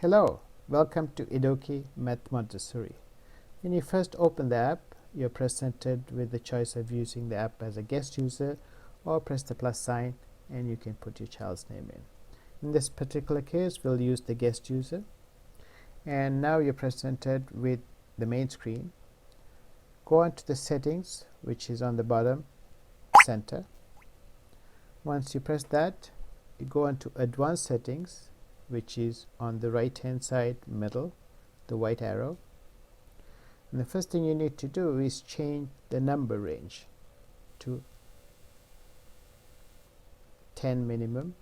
Hello, welcome to Edoki Math Montessori. When you first open the app, you're presented with the choice of using the app as a guest user or press the plus sign and you can put your child's name in. In this particular case, we'll use the guest user. And now you're presented with the main screen. Go on to the settings, which is on the bottom center. Once you press that, you go on to advanced settings, which is on the right hand side middle, the white arrow. And the first thing you need to do is change the number range to 10 minimum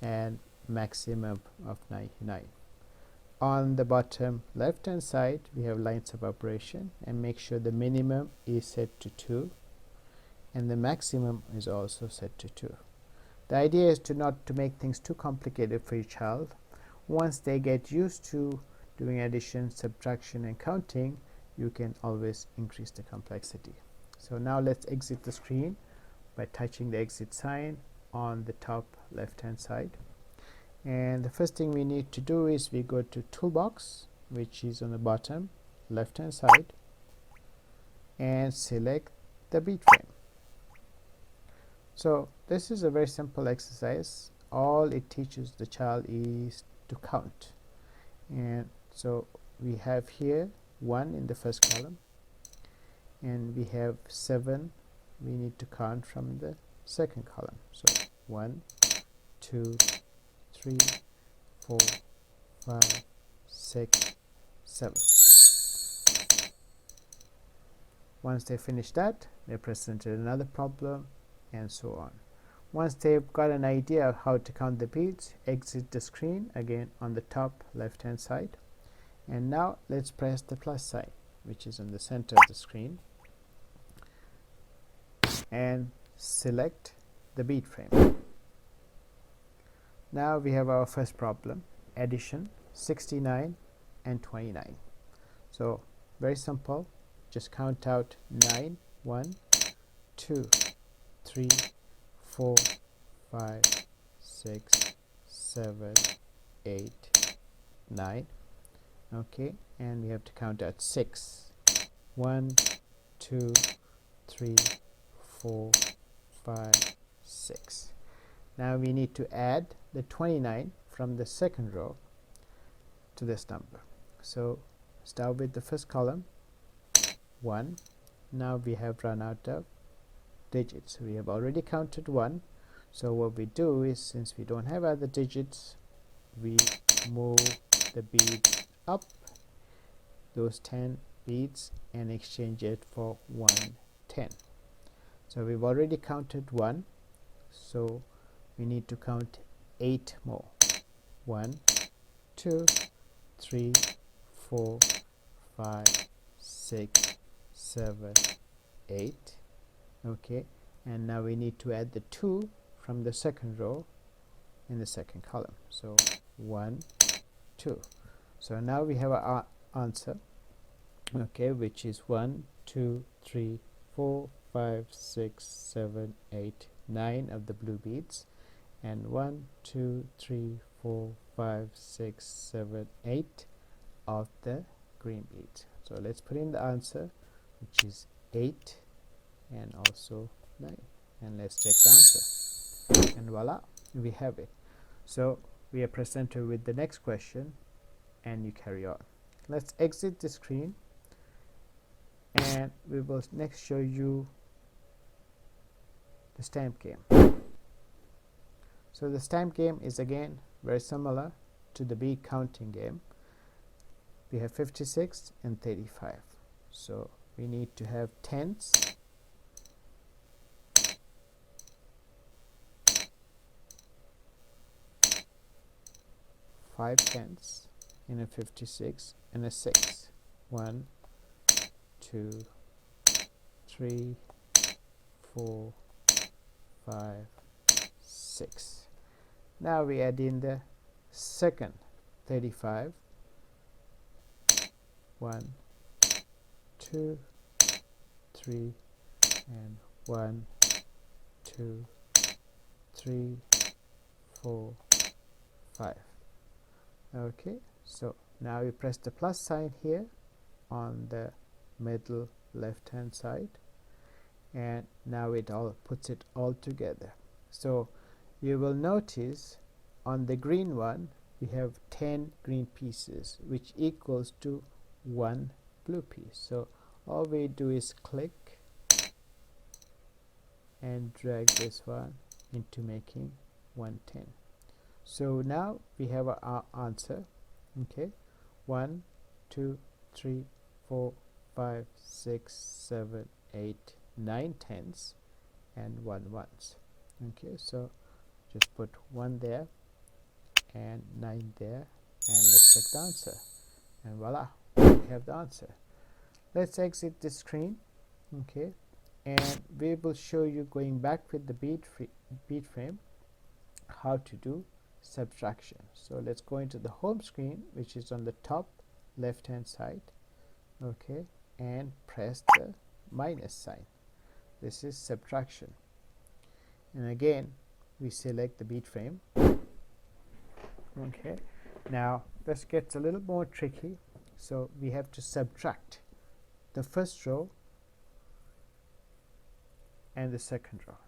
and maximum of 99. On the bottom left hand side, we have lines of operation, and make sure the minimum is set to 2 and the maximum is also set to 2. The idea is not to make things too complicated for your child. Once they get used to doing addition, subtraction and counting, you can always increase the complexity. So now let's exit the screen by touching the exit sign on the top left hand side. And the first thing we need to do is we go to Toolbox, which is on the bottom left hand side, and select the beat frame. So this is a very simple exercise. All it teaches the child is to count. And so we have here 1 in the first column, and we have 7 we need to count from the second column. So 1, 2, 3, 4, 5, 6, 7. Once they finish that, they're presented another problem, and so on. Once they've got an idea of how to count the beats, exit the screen again on the top left hand side. And now let's press the plus sign, which is in the center of the screen, and select the beat frame. Now we have our first problem, addition 69 and 29. So very simple, just count out 9, 1, 2, 3, 4, 5, 6, 7, 8, 9. Okay, and we have to count out 6. 1, 2, 3, 4, 5, 6. Now we need to add the 29 from the second row to this number. So start with the first column, 1. Now we have run out of digits. We have already counted 1. So what we do is, since we don't have other digits, we move the beads up, those 10 beads, and exchange it for 110. So we've already counted 1, so we need to count 8 more. 1, 2, 3, 4, 5, 6, 7, 8. Okay, and now we need to add the 2 from the second row in the second column. So 1, 2. So now we have our answer, okay, which is 1, 2, 3, 4, 5, 6, 7, 8, 9 of the blue beads, and 1, 2, 3, 4, 5, 6, 7, 8 of the green beads. So let's put in the answer, which is 8 and also 9, and let's check the answer, and voila, we have it. So we are presented with the next question, and you carry on. Let's exit the screen, and we will next show you the stamp game. So the stamp game is again very similar to the bead counting game. We have 56 and 35. So we need to have tens, 5 tens in a 56 and a 6. 1, 2, 3, 4, 5, 6. Now we add in the second 35. 1, 2, 3, and 1, 2, 3, 4, 5. Okay, so now we press the plus sign here on the middle left hand side, and now it all puts it all together. So you will notice on the green one we have 10 green pieces, which equals to 1 blue piece. So all we do is click and drag this one into making 110. So now we have our answer. Okay, 1 2 3 4 5 6 7 8 9 tens and 1 ones. Okay, so just put 1 there and 9 there, and let's check the answer, and voila, we have the answer. Let's exit the screen. Okay, and we will show you, going back with the beat frame, how to do subtraction. So let's go into the home screen, which is on the top left hand side. Okay, and press the minus sign. This is subtraction, and again we select the beat frame. Okay, now this gets a little more tricky. So we have to subtract the first row and the second row.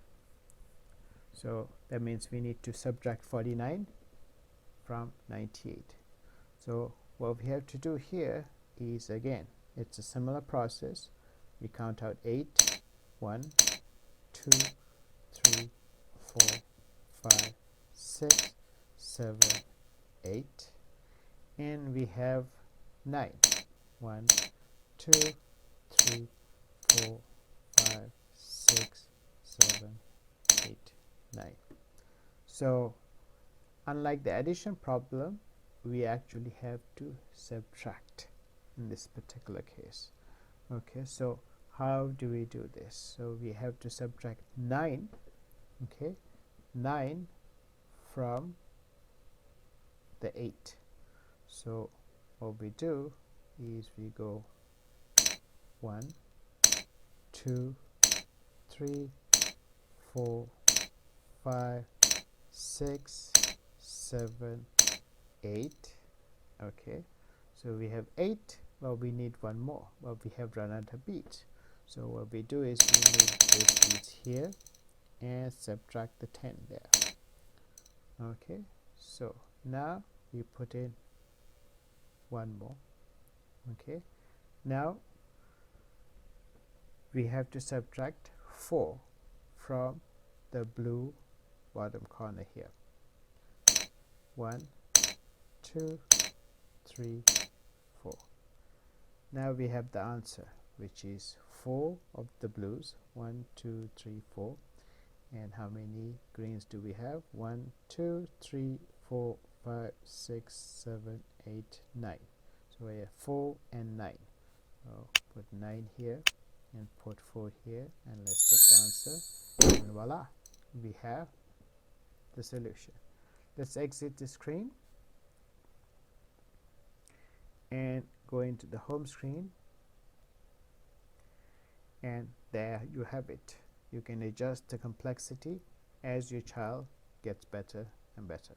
So that means we need to subtract 49 from 98. So what we have to do here is, again, it's a similar process. We count out 8, 1 2 3 4 5 6 7 8, and we have 9. 1 2 3 4 5 6 7 8 9. So unlike the addition problem, we actually have to subtract in this particular case. Okay, so how do we do this? So we have to subtract 9, okay, 9 from the 8. So what we do is we go 1 2 3 4 5 6 7 8. Okay, so we have 8. Well, we need one more. Well, we have run out of beats. So what we do is we move this beats here and subtract the 10 there. Okay, so now we put in one more. Okay, now we have to subtract 4 from the blue bottom corner here. 1 2 3 4. Now we have the answer, which is 4 of the blues. 1 2 3 4. And how many greens do we have? 1 2 3 4 5 6 7 8 9. So we have 4 and 9. So put 9 here and put 4 here, and let's check the answer, and voila, we have the solution. Let's exit the screen and go into the home screen, and there you have it. You can adjust the complexity as your child gets better and better.